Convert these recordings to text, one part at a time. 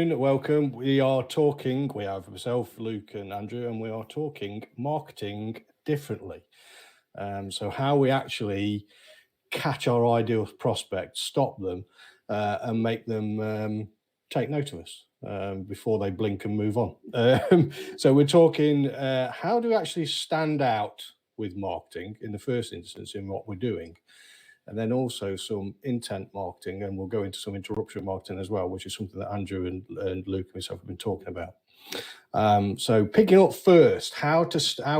Welcome. We are talking, we have myself, Luke and Andrew, and we are talking marketing differently. So how we actually catch our ideal prospects, stop them, and make them take note of us before they blink and move on. So we're talking how do we actually stand out with marketing in the first instance in what we're doing, and then also some intent marketing, and we'll go into some interruption marketing as well, which is something that Andrew and Luke and myself have been talking about. So picking up first, how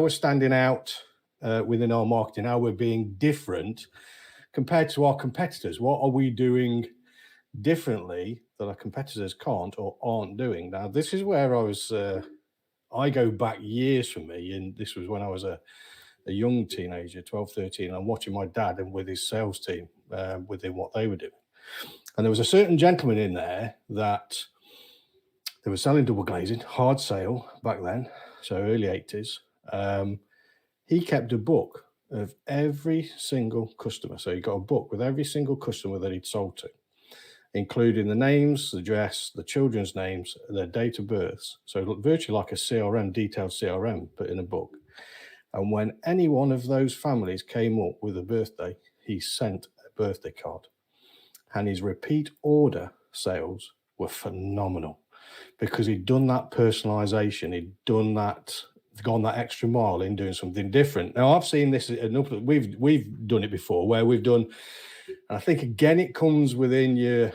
we're standing out within our marketing, how we're being different compared to our competitors. What are we doing differently that our competitors can't or aren't doing? Now, this is where I go back years for me, and this was when I was a young teenager, 12, 13, I'm watching my dad and with his sales team, within what they were doing. And there was a certain gentleman in there that they were selling double glazing, hard sale back then, so early 80s. He kept a book of every single customer. So he got a book with every single customer that he'd sold to, including the names, the address, the children's names, their date of births. So virtually like a CRM, detailed CRM, put in a book. And when any one of those families came up with a birthday, he sent a birthday card. And his repeat order sales were phenomenal because he'd done that personalization. He'd done that, gone that extra mile in doing something different. Now, I've seen this, we've done it before where we've done, and I think again, it comes within your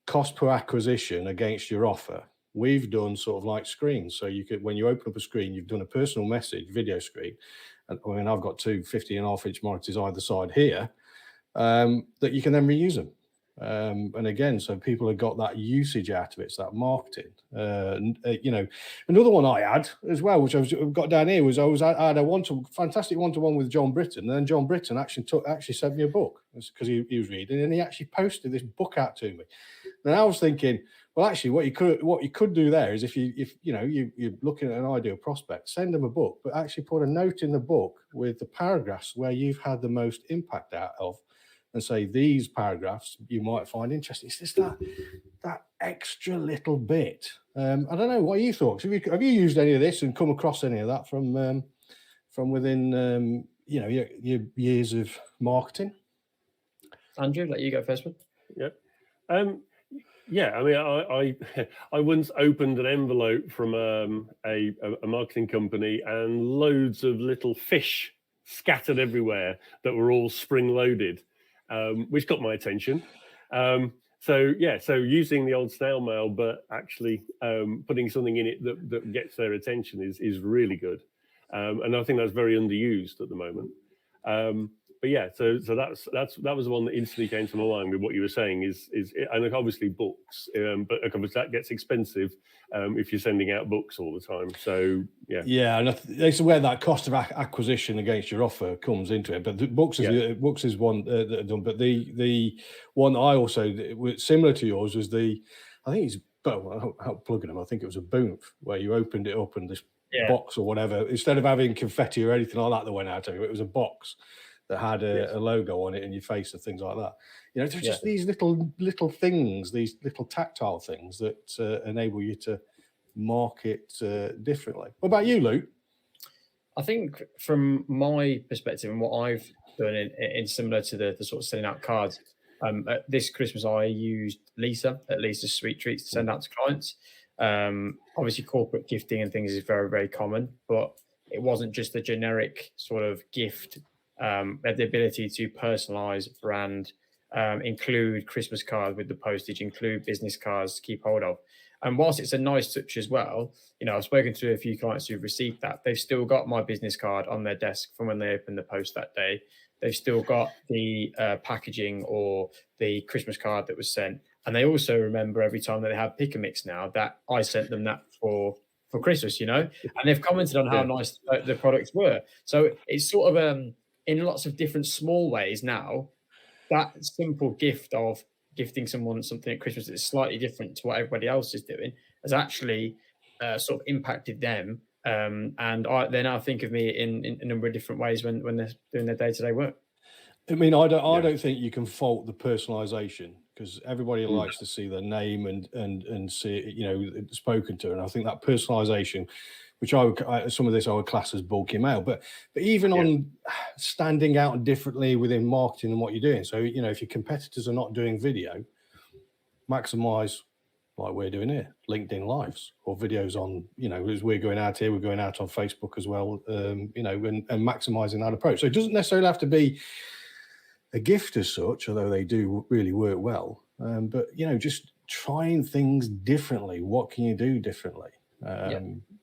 cost per acquisition against your offer. We've done sort of like screens. So you could, when you open up a screen, you've done a personal message video screen. And I mean, I've got two 50.5-inch monitors either side here, that you can then reuse them. And again, so people have got that usage out of it. It's that marketing. Another one I had as well, which I've got down here, was I had a fantastic one-to-one with John Britton. And then John Britton actually sent me a book because he was reading, and he actually posted this book out to me. And I was thinking, well, actually, what you could do there is if you're looking at an ideal prospect, send them a book, but actually put a note in the book with the paragraphs where you've had the most impact out of, and say these paragraphs you might find interesting. It's just that extra little bit. I don't know what you thought. Have you used any of this and come across any of that from within your years of marketing? Andrew, let you go first one. Yep. Yeah, I mean, I once opened an envelope from a marketing company, and loads of little fish scattered everywhere that were all spring-loaded, which got my attention. So using the old snail mail, but actually putting something in it that gets their attention is really good, and I think that's very underused at the moment. But yeah, so that was the one that instantly came to my mind with what you were saying is and obviously books, but obviously that gets expensive if you're sending out books all the time. So yeah, and that's where that cost of acquisition against your offer comes into it. But the books is one that are done. But the one I also, similar to yours, was I think it's, without plugging them, I think it was a Booth where you opened it up and this box or whatever, instead of having confetti or anything like that went out of it, it was a box that had a logo on it and your face and things like that. There's just these little things, these little tactile things that enable you to market differently. What about you, Luke? I think from my perspective and what I've done in similar to the sort of sending out cards, this Christmas I used Lisa at Lisa's Sweet Treats to send out to clients. Obviously corporate gifting and things is very, very common, but it wasn't just a generic sort of gift. The ability to personalize, brand, include Christmas cards with the postage, include business cards to keep hold of. And whilst it's a nice touch as well, I've spoken to a few clients who've received that. They've still got my business card on their desk from when they opened the post that day. They've still got the packaging or the Christmas card that was sent. And they also remember every time that they have Pick a Mix now that I sent them that for Christmas, and they've commented on how nice the products were. So it's sort of in lots of different small ways now, that simple gift of gifting someone something at Christmas that's slightly different to what everybody else is doing has actually sort of impacted them. And they now think of me in a number of different ways when they're doing their day-to-day work. I mean, I don't think you can fault the personalisation because everybody likes to see their name and see, you know, spoken to. And I think that personalization, which some of this I would class as bulk email, but even on standing out differently within marketing and what you're doing. So, you know, if your competitors are not doing video, maximize like we're doing here, LinkedIn Lives or videos on, you know, as we're going out here, we're going out on Facebook as well, you know, and maximizing that approach. So it doesn't necessarily have to be a gift as such, although they do really work well. But, you know, just trying things differently. What can you do differently?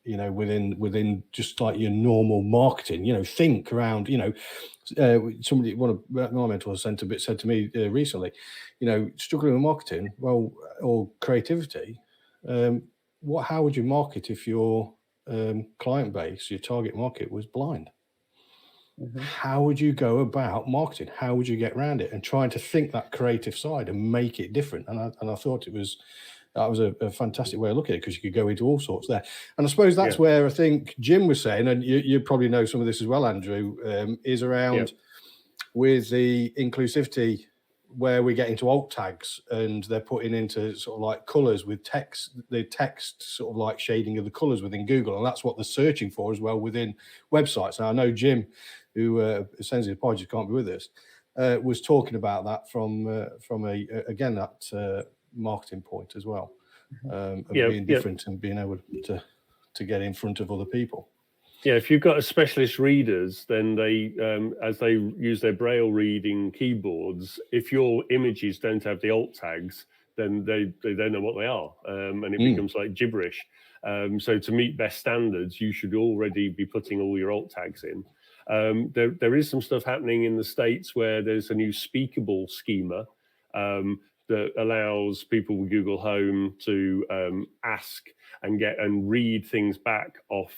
You know, within just like your normal marketing, you know, think around, you know, one of my mentors said to me recently, you know, struggling with marketing, well, or creativity, how would you market if your client base, your target market was blind? How would you go about marketing? How would you get around it? And trying to think that creative side and make it different. And I thought that was a fantastic way of looking at it, because you could go into all sorts there. And I suppose that's where I think Jim was saying, and you probably know some of this as well, Andrew, is around with the inclusivity, where we get into alt tags and they're putting into sort of like colors with text, the text sort of like shading of the colors within Google. And that's what they're searching for as well within websites. Now, I know Jim, who sends his apologies, can't be with us, was talking about that from that marketing point as well, of being different and being able to get in front of other people. Yeah, if you've got a specialist readers, then they, as they use their braille reading keyboards, if your images don't have the alt tags, then they don't know what they are, and it becomes like gibberish. So to meet best standards, you should already be putting all your alt tags in. There is some stuff happening in the States where there's a new speakable schema that allows people with Google Home to ask and read things back off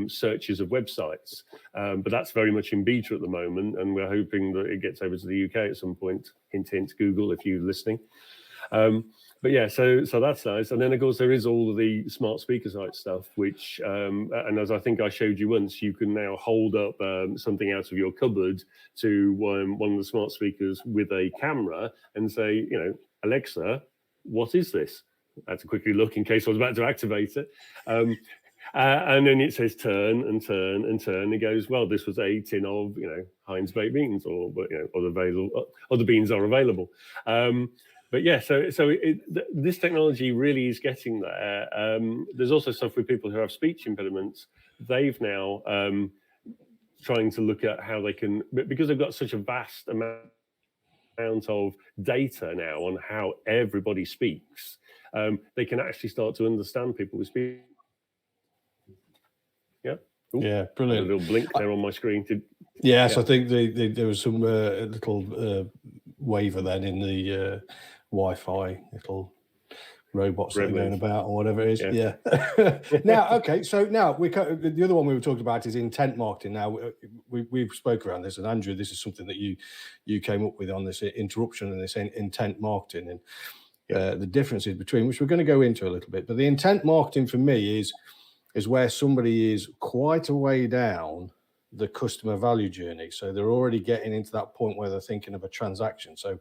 searches of websites. But that's very much in beta at the moment, and we're hoping that it gets over to the UK at some point. Hint, hint, Google, if you're listening. But yeah, so that's nice. And then of course there is all of the smart speaker site stuff, which, and as I think I showed you once, you can now hold up something out of your cupboard to one of the smart speakers with a camera and say, you know, Alexa, what is this? I had to quickly look in case I was about to activate it. And then it says turn and turn and turn. It goes, well, this was a tin of, you know, Heinz baked beans, or, you know, other beans are available. But yeah, so this technology really is getting there. There's also stuff with people who have speech impediments. They've now trying to look at how they can, because they've got such a vast amount of data now on how everybody speaks, they can actually start to understand people with speech. Yeah. Ooh, yeah, brilliant. A little blink there on my screen. Yes, I think there was some little waiver then in the Wi-Fi, little robots that are going about or whatever it is. Yeah. Now, okay, so now the other one we were talking about is intent marketing. Now we've spoke around this, and Andrew, this is something that you came up with on this interruption and this intent marketing, and the differences between, which we're going to go into a little bit. But the intent marketing for me is where somebody is quite a way down the customer value journey. So they're already getting into that point where they're thinking of a transaction. So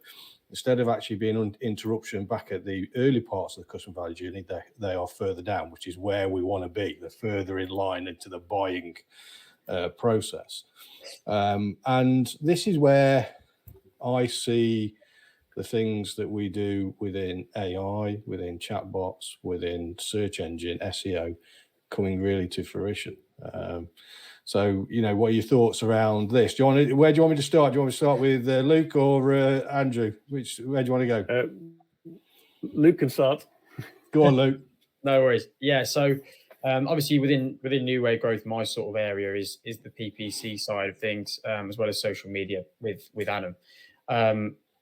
instead of actually being on interruption back at the early parts of the customer value journey, they are further down, which is where we want to be. They're further in line into the buying process. And this is where I see the things that we do within AI, within chatbots, within search engine, SEO, coming really to fruition. So, you know, what are your thoughts around this? Where do you want me to start? Do you want me to start with Luke or Andrew? Where do you want to go? Luke can start. Go on, Luke. No worries. Yeah. So obviously within New Way Growth, my sort of area is the PPC side of things, as well as social media with Adam,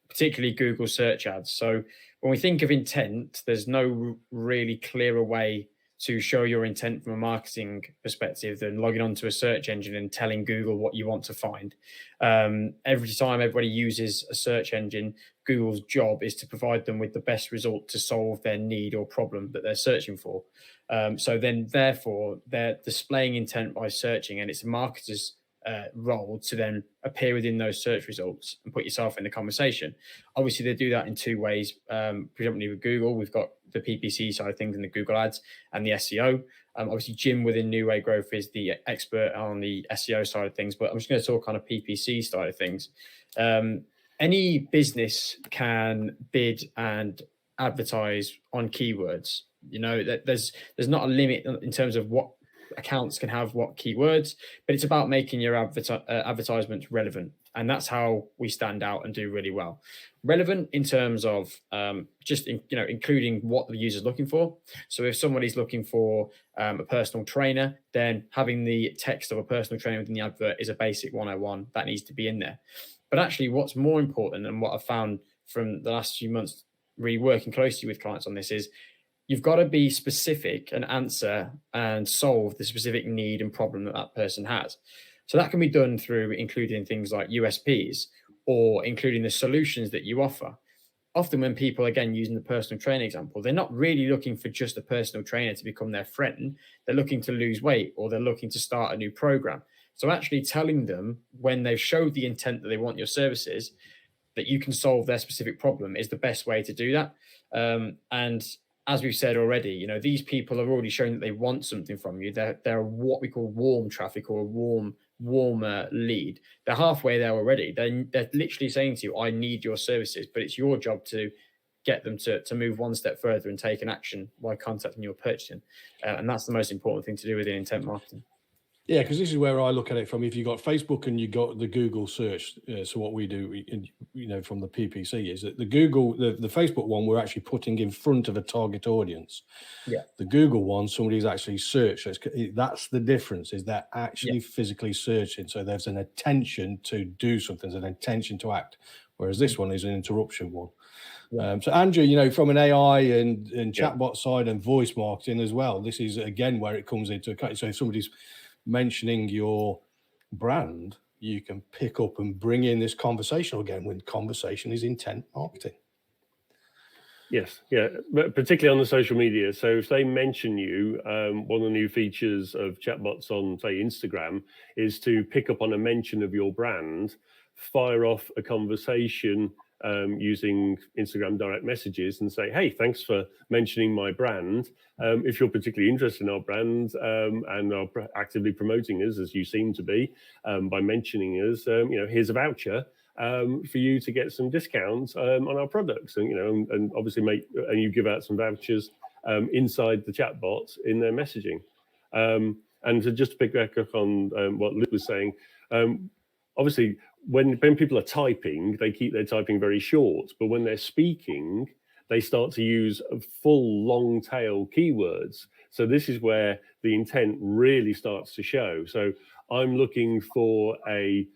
particularly Google search ads. So when we think of intent, there's no really clearer way to show your intent from a marketing perspective than logging onto a search engine and telling Google what you want to find. Every time everybody uses a search engine, Google's job is to provide them with the best result to solve their need or problem that they're searching for. So then therefore they're displaying intent by searching, and it's a marketer's role to then appear within those search results and put yourself in the conversation. Obviously, they do that in two ways, predominantly with Google. We've got the PPC side of things and the Google Ads and the SEO. Obviously, Jim within New Way Growth is the expert on the SEO side of things, but I'm just going to talk on a PPC side of things. Any business can bid and advertise on keywords. You know, that there's not a limit in terms of what accounts can have what keywords, but it's about making your advertisements relevant, and that's how we stand out and do really well. Relevant in terms of including what the user's looking for. So if somebody's looking for a personal trainer, then having the text of a personal trainer within the advert is a basic 101 that needs to be in there. But actually, what's more important, and what I've found from the last few months really working closely with clients on this, is you've got to be specific and answer and solve the specific need and problem that that person has. So that can be done through including things like USPs or including the solutions that you offer. Often when people, again, using the personal trainer example, they're not really looking for just a personal trainer to become their friend. They're looking to lose weight, or they're looking to start a new program. So actually telling them, when they've showed the intent that they want your services, that you can solve their specific problem is the best way to do that. And as we've said already, you know, these people are already showing that they want something from you. They're what we call warm traffic, or a warmer lead. They're halfway there already. They're literally saying to you, I need your services, but it's your job to get them to move one step further and take an action by contacting you or purchasing. And that's the most important thing to do within intent marketing. Yeah, because this is where I look at it from. If you've got Facebook and you've got the Google search, so what we do, you know, from the PPC is that the Facebook one, we're actually putting in front of a target audience. Yeah. The Google one, somebody's actually searched. So that's the difference, is they're actually physically searching. So there's an intention to do something, there's an intention to act. Whereas this one is an interruption one. Yeah. So Andrew, you know, from an AI and chatbot side and voice marketing as well, this is again where it comes into account. So if somebody's mentioning your brand, you can pick up and bring in this conversation again, when conversation is intent marketing. Yes, yeah, but particularly on the social media. So if they mention you, one of the new features of chatbots on, say, Instagram is to pick up on a mention of your brand, fire off a conversation using Instagram direct messages and say, hey, thanks for mentioning my brand. If you're particularly interested in our brand and are actively promoting us, as you seem to be, by mentioning us, you know, here's a voucher for you to get some discounts on our products, and, you know, and obviously and you give out some vouchers inside the chatbot in their messaging. And to just pick back up on what Luke was saying, obviously, when people are typing, they keep their typing very short, but when they're speaking, they start to use full long tail keywords. So this is where the intent really starts to show. So I'm looking for a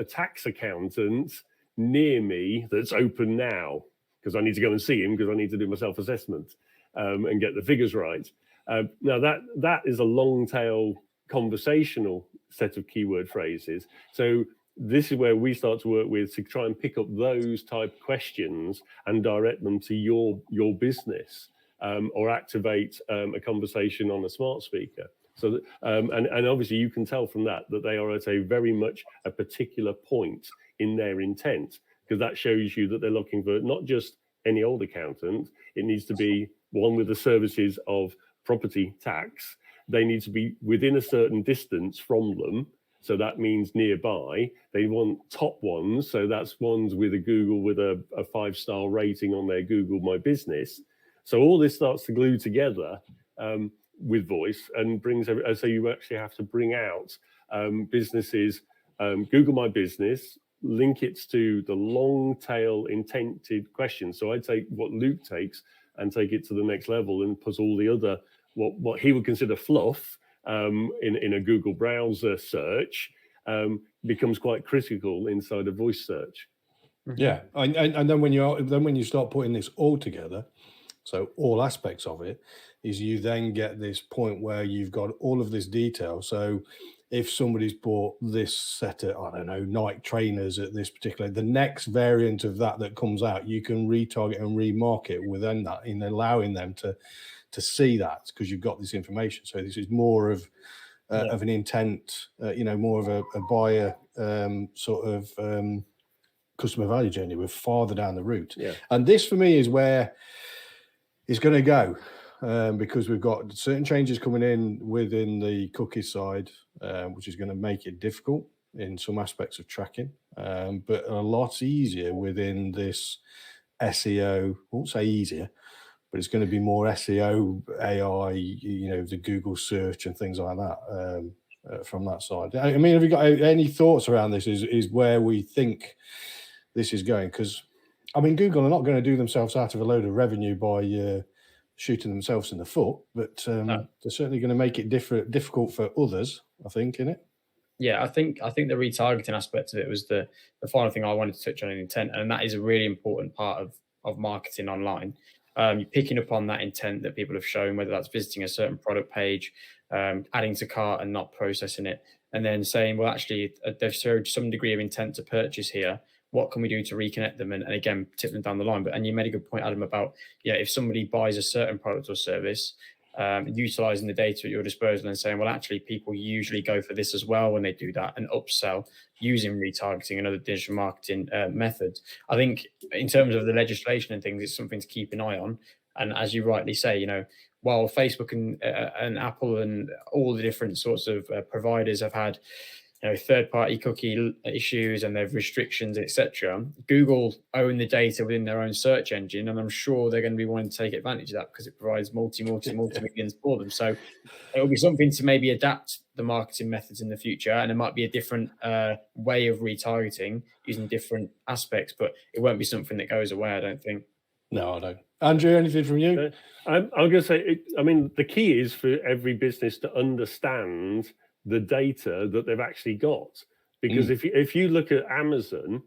tax accountant near me that's open now, because I need to go and see him, because I need to do my self-assessment and get the figures right. Now that is a long tail conversational set of keyword phrases. So this is where we start to work with to try and pick up those type questions and direct them to your business, or activate a conversation on a smart speaker. So that, and obviously you can tell from that they are at a very much a particular point in their intent, because that shows you that they're looking for not just any old accountant. It needs to be one with the services of property tax. They need to be within a certain distance from them. So that means nearby. They want top ones. So that's ones with a Google with a 5-star rating on their Google My Business. So all this starts to glue together with voice and brings, so you actually have to bring out businesses, Google My Business, link it to the long tail intended questions. So I'd take what Luke takes and take it to the next level and put all the other, what he would consider fluff in a Google browser search, becomes quite critical inside a voice search. Yeah, and then when you start putting this all together, so all aspects of it, is you then get this point where you've got all of this detail. So if somebody's bought this set of, I don't know, Nike trainers at this particular, the next variant of that comes out, you can retarget and remarket within that, in allowing them to see that, because you've got this information. So this is more of of an intent, more of a buyer sort of customer value journey. We're farther down the route. Yeah. And this for me is where it's going to go, because we've got certain changes coming in within the cookie side, which is going to make it difficult in some aspects of tracking, but a lot easier within this SEO. I won't say easier, but it's going to be more SEO, AI, the Google search and things like that from that side. I mean, have you got any thoughts around this? Is where we think this is going? Because, I mean, Google are not going to do themselves out of a load of revenue by shooting themselves in the foot, but No. they're certainly going to make it difficult for others, I think, innit? Yeah, I think the retargeting aspect of it was the final thing I wanted to touch on in intent, and that is a really important part of marketing online. You're picking up on that intent that people have shown, whether that's visiting a certain product page, adding to cart and not processing it, and then saying, well, actually, they've showed some degree of intent to purchase here. What can we do to reconnect them and again tip them down the line? And you made a good point, Adam, about if somebody buys a certain product or service, utilizing the data at your disposal and saying, well, actually, people usually go for this as well when they do that, and upsell using retargeting and other digital marketing methods. I think in terms of the legislation and things, it's something to keep an eye on. And as you rightly say, while Facebook and Apple and all the different sorts of providers have had third-party cookie issues and their restrictions, etc., Google own the data within their own search engine, and I'm sure they're going to be wanting to take advantage of that because it provides multi-millions for them. So it will be something to maybe adapt the marketing methods in the future, and it might be a different way of retargeting using different aspects, but it won't be something that goes away, I don't think. No, I don't. Andrew, anything from you? I'm going to say, the key is for every business to understand the data that they've actually got, because if you look at Amazon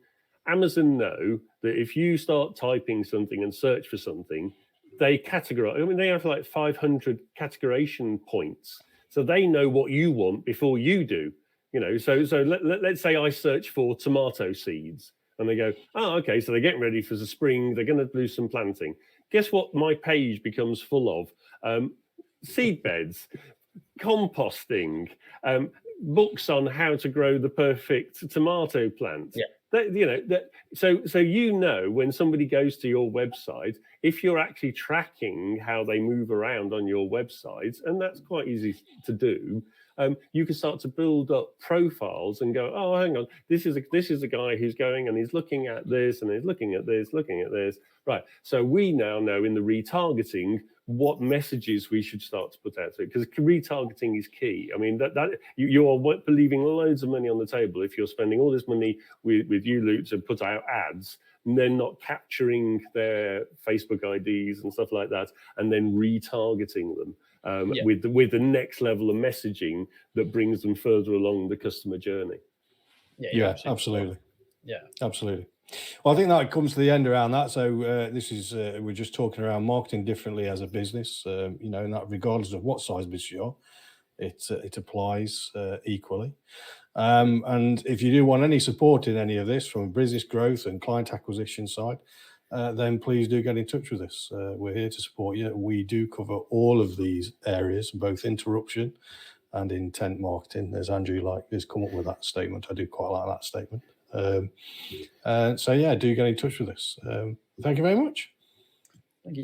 know that if you start typing something and search for something, they categorize. I mean, they have like 500 categorization points, so they know what you want before you do. So let's say I search for tomato seeds, and they go, oh, okay, so they're getting ready for the spring. They're going to do some planting. Guess what? My page becomes full of seed beds, composting, books on how to grow the perfect tomato plant. Yeah. So when somebody goes to your website, if you're actually tracking how they move around on your website, and that's quite easy to do, you can start to build up profiles and go, oh, hang on, this is a guy who's going and he's looking at this and he's looking at this, right? So we now know in the retargeting what messages we should start to put out to it, because retargeting is key. I mean, that you are leaving loads of money on the table if you're spending all this money with you, Luke, to put out ads, and then not capturing their Facebook IDs and stuff like that, and then retargeting them with the next level of messaging that brings them further along the customer journey. Yeah, absolutely. Yeah, absolutely. Well, I think that comes to the end around that. So this is we're just talking around marketing differently as a business. And that regardless of what size business you are, it applies equally. And if you do want any support in any of this from business growth and client acquisition side, then please do get in touch with us. We're here to support you. We do cover all of these areas, both interruption and intent marketing. As Andrew has come up with that statement. I do quite like that statement. So yeah, do get in touch with us. Thank you very much.